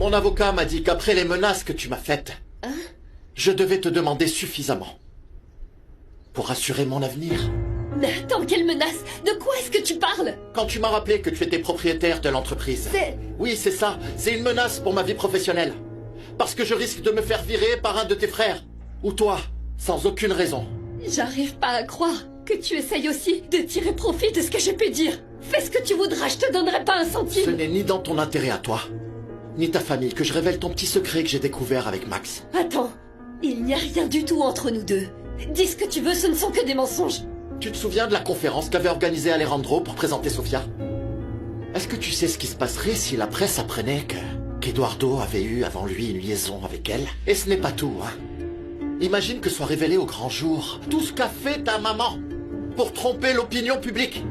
Mon avocat m'a dit qu'après les menaces que tu m'as faites, je devais te demander suffisamment pour assurer mon avenir. Mais attends, quelle menace? De quoi est-ce que tu parles? Quand tu m'as rappelé que tu étais propriétaire de l'entreprise. Oui, c'est ça. C'est une menace pour ma vie professionnelle. Parce que je risque de me faire virer par un de tes frères. Ou toi, sans aucune raison. J'arrive pas à croire que tu essayes aussi de tirer profit de ce que j'ai pu dire. Fais ce que tu voudras, je te donnerai pas un centime. Ce n'est ni dans ton intérêt à toi, ni ta famille, que je révèle ton petit secret que j'ai découvert avec Max. Attends, il n'y a rien du tout entre nous deux. Dis ce que tu veux, ce ne sont que des mensonges. Tu te souviens de la conférence qu'avait organisée Alejandro pour présenter Sofia? Est-ce que tu sais ce qui se passerait si la presse apprenait qu'Eduardo avait eu avant lui une liaison avec elle? Et ce n'est pas tout, hein. Imagine que soit révélé au grand jour tout ce qu'a fait ta maman pour tromper l'opinion publique.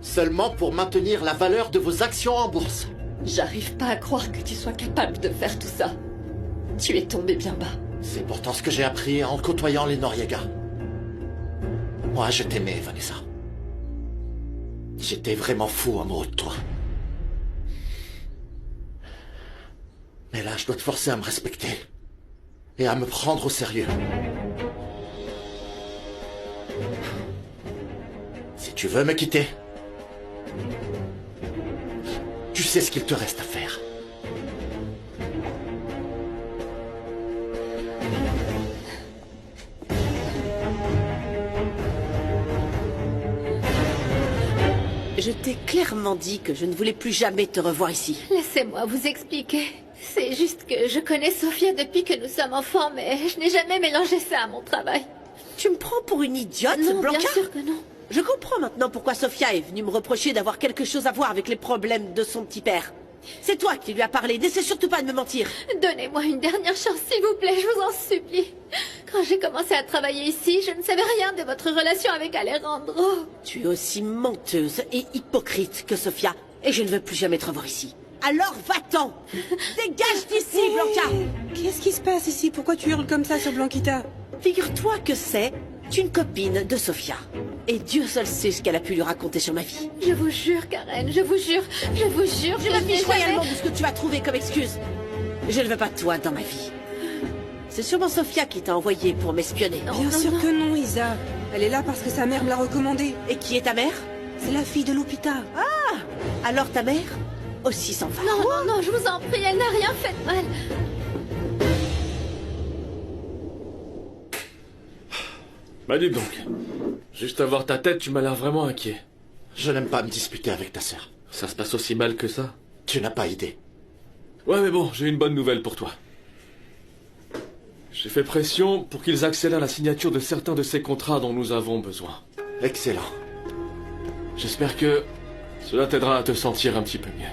Seulement pour maintenir la valeur de vos actions en bourse. J'arrive pas à croire que tu sois capable de faire tout ça. Tu es tombé bien bas. C'est pourtant ce que j'ai appris en côtoyant les Noriega. Moi, je t'aimais, Vanessa. J'étais vraiment fou amoureux de toi. Mais là, je dois te forcer à me respecter. Et à me prendre au sérieux. Si tu veux me quitter, tu sais ce qu'il te reste à faire. Je t'ai clairement dit que je ne voulais plus jamais te revoir ici. Laissez-moi vous expliquer. C'est juste que je connais Sofia depuis que nous sommes enfants, mais je n'ai jamais mélangé ça à mon travail. Tu me prends pour une idiote, Non, Blanca? bien sûr que non. Je comprends maintenant pourquoi Sofia est venue me reprocher d'avoir quelque chose à voir avec les problèmes de son petit père. C'est toi qui lui as parlé, n'essaie surtout pas de me mentir. Donnez-moi une dernière chance, s'il vous plaît, je vous en supplie. Quand j'ai commencé à travailler ici, je ne savais rien de votre relation avec Alejandro. Tu es aussi menteuse et hypocrite que Sofia, et je ne veux plus jamais te revoir ici. Alors va-t'en! Dégage d'ici, Blanca! Qu'est-ce qui se passe ici? Pourquoi tu hurles comme ça sur Blanquita? Figure-toi que c'est une copine de Sofia. Et Dieu seul sait ce qu'elle a pu lui raconter sur ma vie. Je vous jure, Karen, je vous jure, je vous jure, Je me n'ai fiche jamais... royalement de ce que tu as trouvé comme excuse. Je ne veux pas de toi dans ma vie. C'est sûrement Sofia qui t'a envoyé pour m'espionner. Bien sûr que non, Isa. Elle est là parce que sa mère me l'a recommandée. Et qui est ta mère? C'est la fille de Lupita. Alors ta mère aussi s'en va. Non, non, non, je vous en prie, elle n'a rien fait de mal. Bah dis donc, juste à voir ta tête, tu m'as l'air vraiment inquiet. Je n'aime pas me disputer avec ta sœur. Ça se passe aussi mal que ça? Tu n'as pas idée. Ouais mais bon, j'ai une bonne nouvelle pour toi. J'ai fait pression pour qu'ils accélèrent la signature de certains de ces contrats dont nous avons besoin. Excellent. J'espère que cela t'aidera à te sentir un petit peu mieux.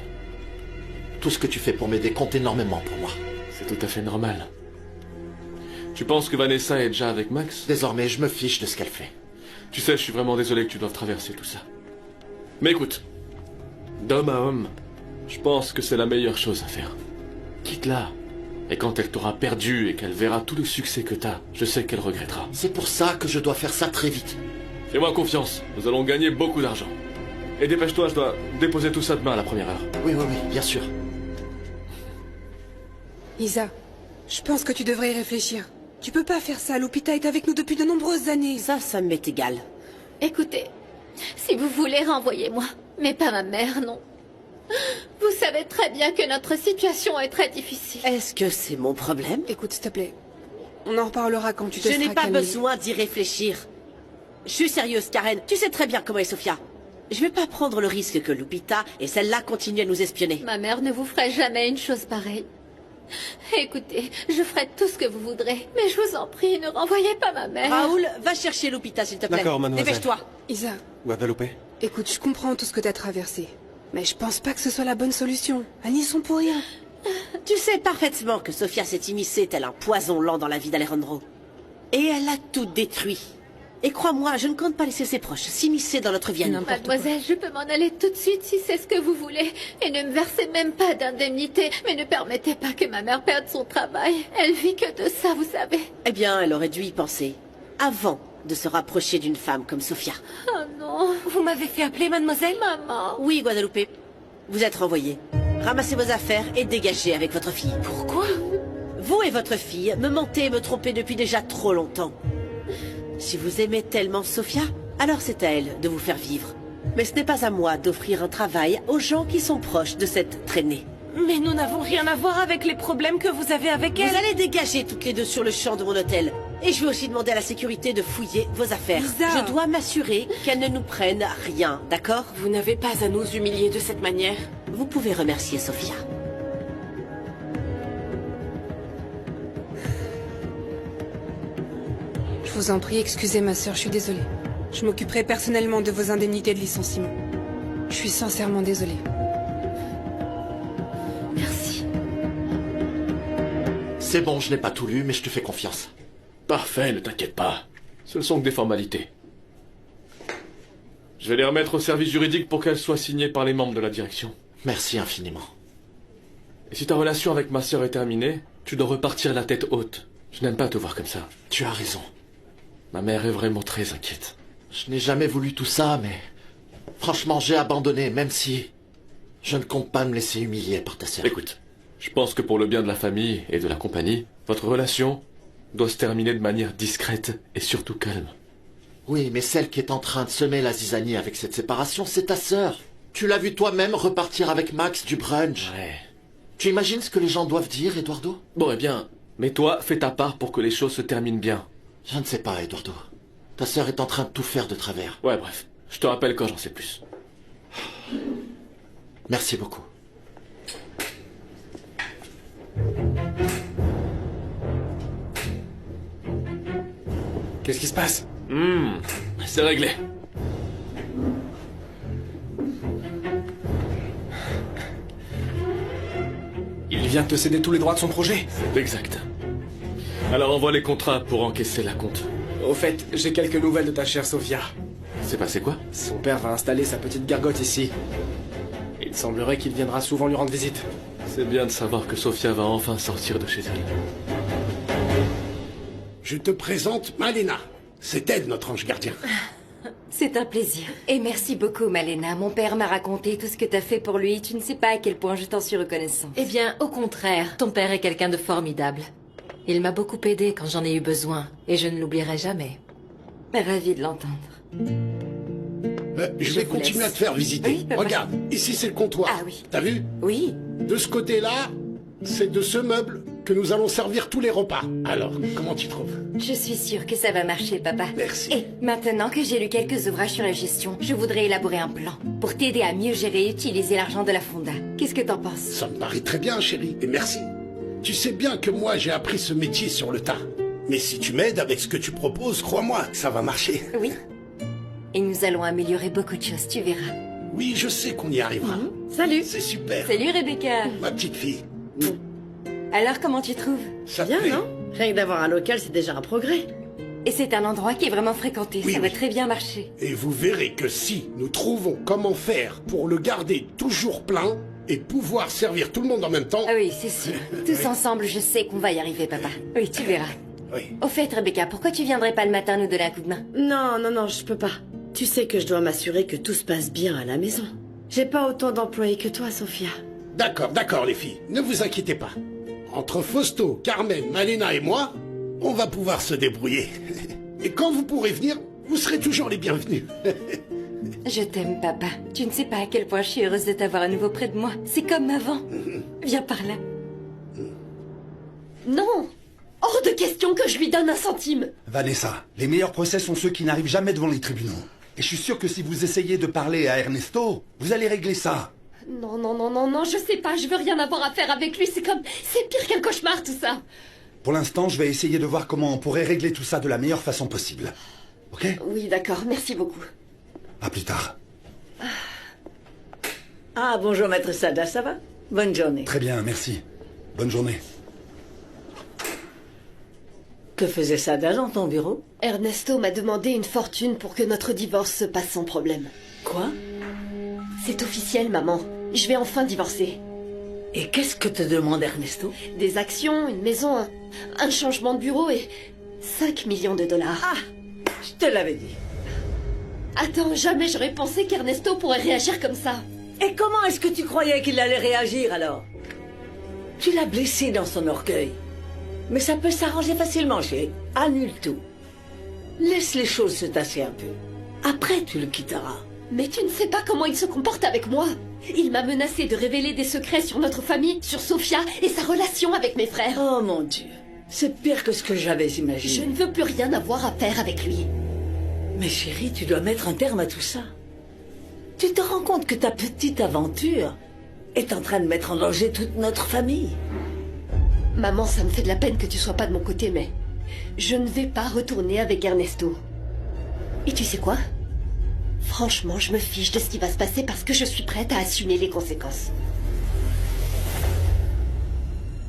Tout ce que tu fais pour m'aider compte énormément pour moi. C'est tout à fait normal. Tu penses que Vanessa est déjà avec Max? Désormais, je me fiche de ce qu'elle fait. Tu sais, je suis vraiment désolé que tu doives traverser tout ça. Mais écoute, d'homme à homme, je pense que c'est la meilleure chose à faire. Quitte-la. Et quand elle t'aura perdu et qu'elle verra tout le succès que t'as, je sais qu'elle regrettera. C'est pour ça que je dois faire ça très vite. Fais-moi confiance, nous allons gagner beaucoup d'argent. Et dépêche-toi, je dois déposer tout ça demain à la première heure. Oui, oui, oui, bien sûr. Isa, je pense que tu devrais y réfléchir. Tu peux pas faire ça. Lupita est avec nous depuis de nombreuses années. Ça m'est égal. Écoutez, si vous voulez, renvoyez-moi. Mais pas ma mère, non. Vous savez très bien que notre situation est très difficile. Est-ce que c'est mon problème? Écoute, s'il te plaît. On en reparlera quand tu te Je seras n'ai pas calmée. besoin d'y réfléchir. Je suis sérieuse, Karen. Tu sais très bien comment est Sofia. Je vais pas prendre le risque que Lupita et celle-là continuent à nous espionner. Ma mère ne vous ferait jamais une chose pareille. Écoutez, je ferai tout ce que vous voudrez, mais je vous en prie, ne renvoyez pas ma mère. Raoul, va chercher Lupita, s'il te plaît. D'accord, mademoiselle. Dépêche-toi. Isa, Guadalupe. écoute, je comprends tout ce que t'as traversé. Mais je pense pas que ce soit la bonne solution. Elles n'y sont pour rien. Tu sais parfaitement que Sofia s'est immiscée tel un poison lent dans la vie d'Alejandro. Et elle a tout détruit. Et crois-moi, je ne compte pas laisser ses proches s'immiscer dans notre vie à nous. Mademoiselle, je peux m'en aller tout de suite si c'est ce que vous voulez. Et ne me versez même pas d'indemnité. Mais ne permettez pas que ma mère perde son travail. Elle vit que de ça, vous savez. Eh bien, elle aurait dû y penser. Avant de se rapprocher d'une femme comme Sofia. Oh non. Vous m'avez fait appeler, mademoiselle? Maman. Oui, Guadalupe. Vous êtes renvoyée. Ramassez vos affaires et dégagez avec votre fille. Pourquoi? Vous et votre fille me mentez et me trompez depuis déjà trop longtemps. Si vous aimez tellement Sophia, alors c'est à elle de vous faire vivre. Mais ce n'est pas à moi d'offrir un travail aux gens qui sont proches de cette traînée. Mais nous n'avons rien à voir avec les problèmes que vous avez avec elle. Vous allez dégager toutes les deux sur le champ de mon hôtel. Et je vais aussi demander à la sécurité de fouiller vos affaires. Lisa. Je dois m'assurer qu'elle ne nous prenne rien, d'accord? Vous n'avez pas à nous humilier de cette manière. Vous pouvez remercier Sophia. Je vous en prie, excusez ma sœur, je suis désolée. Je m'occuperai personnellement de vos indemnités de licenciement. Je suis sincèrement désolée. Merci. C'est bon, je n'ai pas tout lu, mais je te fais confiance. Parfait, ne t'inquiète pas. Ce ne sont que des formalités. Je vais les remettre au service juridique pour qu'elles soient signées par les membres de la direction. Merci infiniment. Et si ta relation avec ma sœur est terminée, tu dois repartir la tête haute. Je n'aime pas te voir comme ça. Tu as raison. Ma mère est vraiment très inquiète. Je n'ai jamais voulu tout ça, mais... Franchement, j'ai abandonné, même si... Je ne compte pas me laisser humilier par ta sœur. Écoute, je pense que pour le bien de la famille et de la compagnie, votre relation doit se terminer de manière discrète et surtout calme. Oui, mais celle qui est en train de semer la zizanie avec cette séparation, c'est ta sœur. Tu l'as vu toi-même repartir avec Max du brunch. Ouais. Tu imagines ce que les gens doivent dire, Eduardo? Bon, eh bien, mais toi, fais ta part pour que les choses se terminent bien. Je ne sais pas, Eduardo. Ta sœur est en train de tout faire de travers. Ouais, bref. Je te rappelle quand j'en sais plus. Merci beaucoup. Qu'est-ce qui se passe? C'est réglé. Il vient te céder tous les droits de son projet. Exact. Alors envoie les contrats pour encaisser la compte. Au fait, j'ai quelques nouvelles de ta chère Sophia. C'est passé quoi? Son père va installer sa petite gargote ici. Il semblerait qu'il viendra souvent lui rendre visite. C'est bien de savoir que Sophia va enfin sortir de chez elle. Je te présente Malena. C'est elle, notre ange gardien. C'est un plaisir. Et merci beaucoup, Malena. Mon père m'a raconté tout ce que t'as fait pour lui. Tu ne sais pas à quel point je t'en suis reconnaissant. Eh bien, au contraire, ton père est quelqu'un de formidable. Il m'a beaucoup aidé quand j'en ai eu besoin, et je ne l'oublierai jamais. Ravi de l'entendre. Je Je vais vous continuer laisse. à te faire visiter. Oui, papa. Regarde, ici c'est le comptoir. Ah oui. T'as vu? Oui. De ce côté-là, c'est de ce meuble que nous allons servir tous les repas. Alors, comment tu trouves? Je suis sûre que ça va marcher, papa. Merci. Et maintenant que j'ai lu quelques ouvrages sur la gestion, je voudrais élaborer un plan pour t'aider à mieux gérer et utiliser l'argent de la Fonda. Qu'est-ce que t'en penses? Ça me paraît très bien, chérie, et merci. Tu sais bien que moi j'ai appris ce métier sur le tas. Mais si tu m'aides avec ce que tu proposes, crois-moi, ça va marcher. Oui. Et nous allons améliorer beaucoup de choses, tu verras. Oui, je sais qu'on y arrivera. Salut. C'est super. Salut, Rebecca. Ma petite fille. Alors, comment tu trouves? Ça te plaît? Rien que d'avoir un local, c'est déjà un progrès. Et c'est un endroit qui est vraiment fréquenté. Oui, Ça va oui. très bien marcher. Et vous verrez que si nous trouvons comment faire pour le garder toujours plein et pouvoir servir tout le monde en même temps... Ah oui, c'est sûr. Tous ensemble, je sais qu'on va y arriver, papa. Oui, tu verras. Oui. Au fait, Rebecca, pourquoi tu viendrais pas le matin nous donner un coup de main? Non, je peux pas. Tu sais que je dois m'assurer que tout se passe bien à la maison. J'ai pas autant d'employés que toi, Sophia. D'accord, les filles. Ne vous inquiétez pas. Entre Fausto, Carmen, Malena et moi, on va pouvoir se débrouiller. Et quand vous pourrez venir, vous serez toujours les bienvenus. Je t'aime, papa. Tu ne sais pas à quel point je suis heureuse de t'avoir à nouveau près de moi. C'est comme avant. Viens par là. Non! Hors de question que je lui donne un centime! Vanessa, les meilleurs procès sont ceux qui n'arrivent jamais devant les tribunaux. Et je suis sûr que si vous essayez de parler à Ernesto, vous allez régler ça. Non, je sais pas, je veux rien avoir à faire avec lui, c'est pire qu'un cauchemar tout ça! Pour l'instant, je vais essayer de voir comment on pourrait régler tout ça de la meilleure façon possible. Ok? Oui, d'accord, merci beaucoup. À plus tard. Ah, bonjour, maître Sada, ça va? Bonne journée. Très bien, merci. Bonne journée. Que faisait Sada dans ton bureau? Ernesto m'a demandé une fortune pour que notre divorce se passe sans problème. Quoi? C'est officiel, maman. Je vais enfin divorcer. Et qu'est-ce que te demande Ernesto? Des actions, une maison, un changement de bureau et 5 millions de dollars. Ah, je te l'avais dit. Attends, jamais j'aurais pensé qu'Ernesto pourrait réagir comme ça. Et comment est-ce que tu croyais qu'il allait réagir alors? Tu l'as blessé dans son orgueil. Mais ça peut s'arranger facilement, chérie. Annule tout. Laisse les choses se tasser un peu. Après, tu le quitteras. Mais tu ne sais pas comment il se comporte avec moi. Il m'a menacé de révéler des secrets sur notre famille, sur Sophia et sa relation avec mes frères. Oh mon Dieu, c'est pire que ce que j'avais imaginé. Je ne veux plus rien avoir à faire avec lui. Mais chérie, tu dois mettre un terme à tout ça. Tu te rends compte que ta petite aventure est en train de mettre en danger toute notre famille? Maman, ça me fait de la peine que tu sois pas de mon côté, mais je ne vais pas retourner avec Ernesto. Et tu sais quoi? Franchement, je me fiche de ce qui va se passer parce que je suis prête à assumer les conséquences.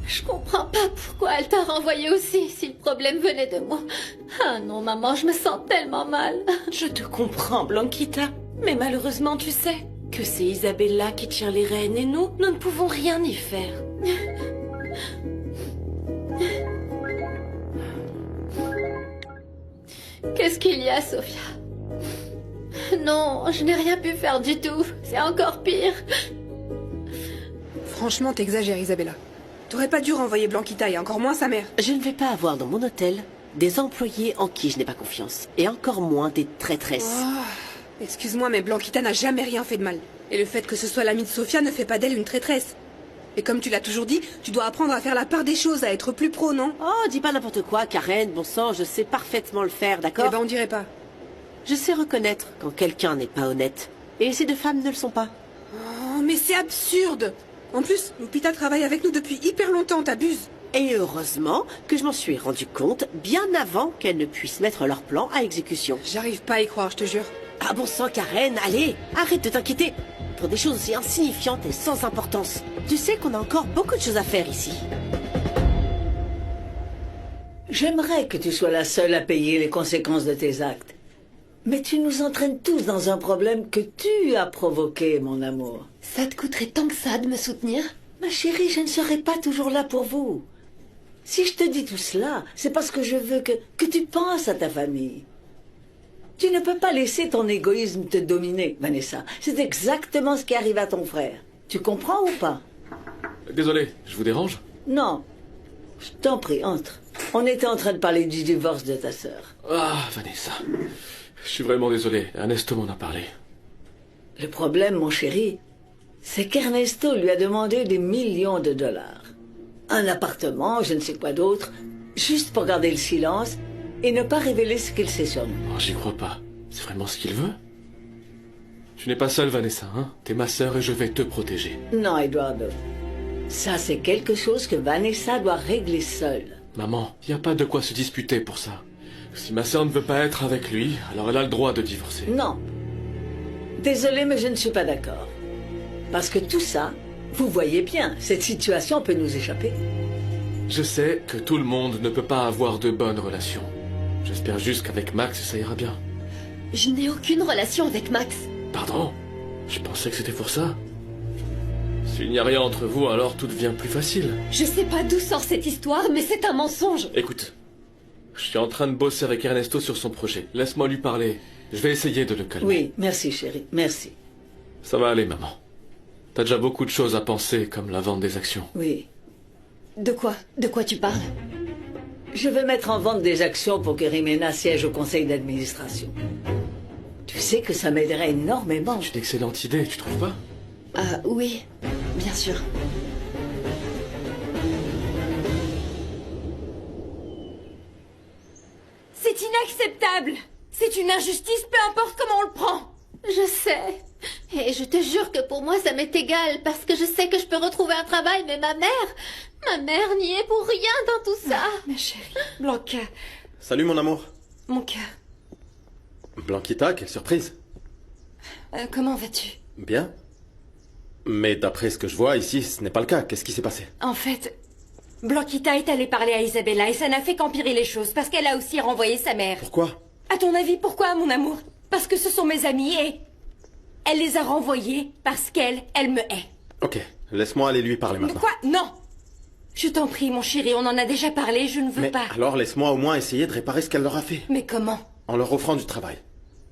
Je comprends pas pourquoi elle t'a renvoyé aussi, si le problème venait de moi. Ah non, maman, je me sens tellement mal. Je te comprends, Blanquita. Mais malheureusement, tu sais que c'est Isabella qui tient les rênes et nous ne pouvons rien y faire. Qu'est-ce qu'il y a, Sophia? Non, je n'ai rien pu faire du tout. C'est encore pire. Franchement, t'exagères, Isabella. T'aurais pas dû renvoyer Blanquita et encore moins sa mère. Je ne vais pas avoir dans mon hôtel des employés en qui je n'ai pas confiance. Et encore moins des traîtresses. Oh, excuse-moi, mais Blanquita n'a jamais rien fait de mal. Et le fait que ce soit l'amie de Sophia ne fait pas d'elle une traîtresse. Et comme tu l'as toujours dit, tu dois apprendre à faire la part des choses, à être plus pro, non? Oh, dis pas n'importe quoi, Karen. Bon sang, je sais parfaitement le faire, d'accord? Eh ben, on dirait pas. Je sais reconnaître quand quelqu'un n'est pas honnête. Et ces deux femmes ne le sont pas. Oh, mais c'est absurde! En plus, Lupita travaille avec nous depuis hyper longtemps, t'abuses. Et heureusement que je m'en suis rendu compte bien avant qu'elles ne puissent mettre leur plan à exécution. J'arrive pas à y croire, je te jure. Ah bon sang, Karen, allez, arrête de t'inquiéter. Pour des choses aussi insignifiantes et sans importance. Tu sais qu'on a encore beaucoup de choses à faire ici. J'aimerais que tu sois la seule à payer les conséquences de tes actes. Mais tu nous entraînes tous dans un problème que tu as provoqué, mon amour. Ça te coûterait tant que ça de me soutenir? Ma chérie, je ne serai pas toujours là pour vous. Si je te dis tout cela, c'est parce que je veux que tu penses à ta famille. Tu ne peux pas laisser ton égoïsme te dominer, Vanessa. C'est exactement ce qui arrive à ton frère. Tu comprends ou pas? Désolé, je vous dérange? Non. Je t'en prie, entre. On était en train de parler du divorce de ta sœur. Ah, Vanessa. Je suis vraiment désolé. Ernesto m'en a parlé. Le problème, mon chéri, c'est qu'Ernesto lui a demandé des millions de dollars. Un appartement, je ne sais quoi d'autre, juste pour garder le silence et ne pas révéler ce qu'il sait sur nous. Oh, j'y crois pas. C'est vraiment ce qu'il veut? Tu n'es pas seule, Vanessa, hein? T'es ma sœur et je vais te protéger. Non, Eduardo. Ça, c'est quelque chose que Vanessa doit régler seule. Maman, y a pas de quoi se disputer pour ça. Si ma sœur ne veut pas être avec lui, alors elle a le droit de divorcer. Non. Désolée, mais je ne suis pas d'accord. Parce que tout ça, vous voyez bien, cette situation peut nous échapper. Je sais que tout le monde ne peut pas avoir de bonnes relations. J'espère juste qu'avec Max, ça ira bien. Je n'ai aucune relation avec Max. Pardon? Je pensais que c'était pour ça. S'il n'y a rien entre vous, alors tout devient plus facile. Je sais pas d'où sort cette histoire, mais c'est un mensonge. Écoute, je suis en train de bosser avec Ernesto sur son projet. Laisse-moi lui parler. Je vais essayer de le calmer. Oui, merci chérie, merci. Ça va aller, maman. T'as déjà beaucoup de choses à penser, comme la vente des actions. Oui. De quoi? De quoi tu parles? Je vais mettre en vente des actions pour que Rimena siège au conseil d'administration. Tu sais que ça m'aiderait énormément. C'est une excellente idée, tu trouves pas? Ah oui, bien sûr. C'est inacceptable. C'est une injustice, peu importe comment on le prend. Je sais. Et je te jure que pour moi, ça m'est égal, parce que je sais que je peux retrouver un travail, mais ma mère n'y est pour rien dans tout ça. Ma chérie, Blanca, Salut mon amour. mon cœur, Blanquita, quelle surprise. comment vas-tu? Bien. Mais d'après ce que je vois ici, ce n'est pas le cas. Qu'est-ce qui s'est passé? En fait, Blanquita est allée parler à Isabella et ça n'a fait qu'empirer les choses parce qu'elle a aussi renvoyé sa mère. Pourquoi? À ton avis, pourquoi, mon amour? Parce que ce sont mes amis et elle les a renvoyés parce qu'elle me hait. Ok, laisse-moi aller lui parler maintenant. Quoi? Non! Je t'en prie, mon chéri, on en a déjà parlé, je ne veux Mais pas. alors laisse-moi au moins essayer de réparer ce qu'elle leur a fait. Mais comment? En leur offrant du travail.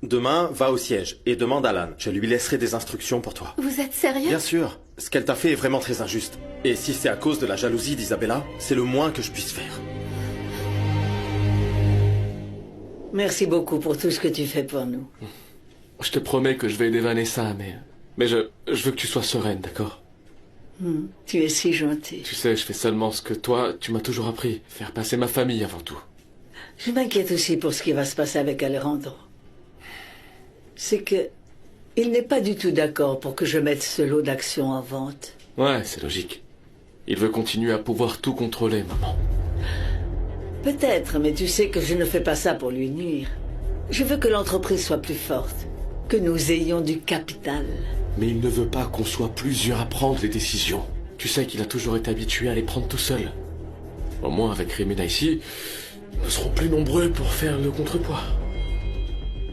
Demain, va au siège et demande à Alan. Je lui laisserai des instructions pour toi. Vous êtes sérieux? Bien sûr. Ce qu'elle t'a fait est vraiment très injuste. Et si c'est à cause de la jalousie d'Isabella, c'est le moins que je puisse faire. Merci beaucoup pour tout ce que tu fais pour nous. Je te promets que je vais aider Vanessa, mais je veux que tu sois sereine, d'accord? Tu es si gentil. Tu sais, je fais seulement ce que toi, tu m'as toujours appris. Faire passer ma famille avant tout. Je m'inquiète aussi pour ce qui va se passer avec Alejandro. C'est que il n'est pas du tout d'accord pour que je mette ce lot d'actions en vente. Ouais, c'est logique. Il veut continuer à pouvoir tout contrôler, maman. Peut-être, mais tu sais que je ne fais pas ça pour lui nuire. Je veux que l'entreprise soit plus forte, que nous ayons du capital. Mais il ne veut pas qu'on soit plusieurs à prendre les décisions. Tu sais qu'il a toujours été habitué à les prendre tout seul. Au moins, avec Remina ici, nous serons plus nombreux pour faire le contrepoids.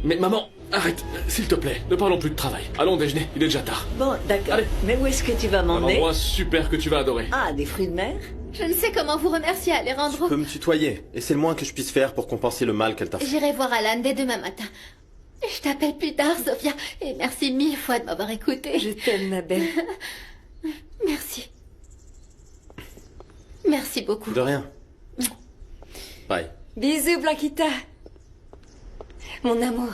Mais maman, arrête, s'il te plaît, ne parlons plus de travail. Allons déjeuner, il est déjà tard. Bon, d'accord. Mais où est-ce que tu vas Un m'emmener? endroit super que tu vas adorer. Ah, des fruits de mer? Je ne sais comment vous remercier, Alejandro. Tu peux me tutoyer, et c'est le moins que je puisse faire pour compenser le mal qu'elle t'a fait. J'irai voir Alan dès demain matin. Je t'appelle plus tard, Sophia, et merci 1000 fois de m'avoir écoutée. Je t'aime, ma belle. Merci. Merci beaucoup. De rien. Bye. Bisous, Blanquita. Mon amour,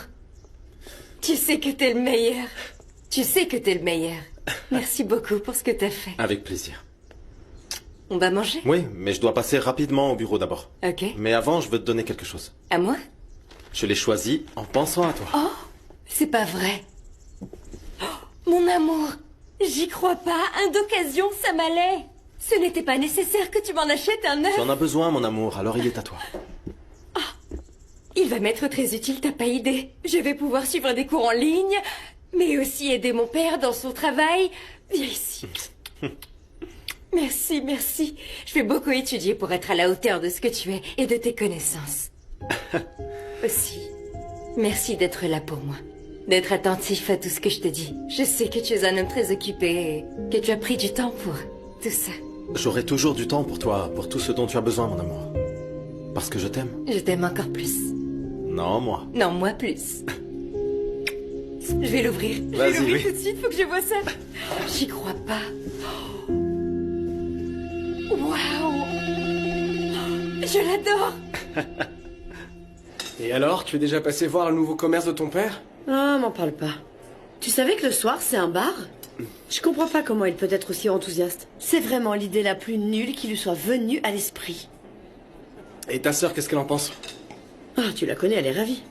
tu sais que t'es le meilleur. Tu sais que t'es le meilleur. Merci beaucoup pour ce que t'as fait. Avec plaisir. On va manger? Oui, mais je dois passer rapidement au bureau d'abord. Ok. Mais avant, je veux te donner quelque chose. À moi? Je l'ai choisi en pensant à toi. Oh, c'est pas vrai. Oh, mon amour, j'y crois pas. Un d'occasion, ça m'allait. Ce n'était pas nécessaire que tu m'en achètes un neuf. Tu en as besoin, mon amour, alors il est à toi. Il va m'être très utile, t'as pas idée. Je vais pouvoir suivre des cours en ligne, mais aussi aider mon père dans son travail. Viens ici. Merci, merci. Je vais beaucoup étudier pour être à la hauteur de ce que tu es et de tes connaissances. Aussi, merci d'être là pour moi. D'être attentif à tout ce que je te dis. Je sais que tu es un homme très occupé et que tu as pris du temps pour tout ça. J'aurai toujours du temps pour toi, pour tout ce dont tu as besoin, mon amour. Parce que je t'aime. Je t'aime encore plus. Non, moi. Non, moi plus. Je vais l'ouvrir. Je vais Vas-y, l'ouvrir oui. tout de suite, faut que je vois ça. J'y crois pas. Waouh! Je l'adore! Et alors, tu es déjà passé voir le nouveau commerce de ton père? Ah, m'en parle pas. Tu savais que le soir, c'est un bar? Je comprends pas comment il peut être aussi enthousiaste. C'est vraiment l'idée la plus nulle qui lui soit venue à l'esprit. Et ta sœur, qu'est-ce qu'elle en pense? Ah, tu la connais, elle est ravie.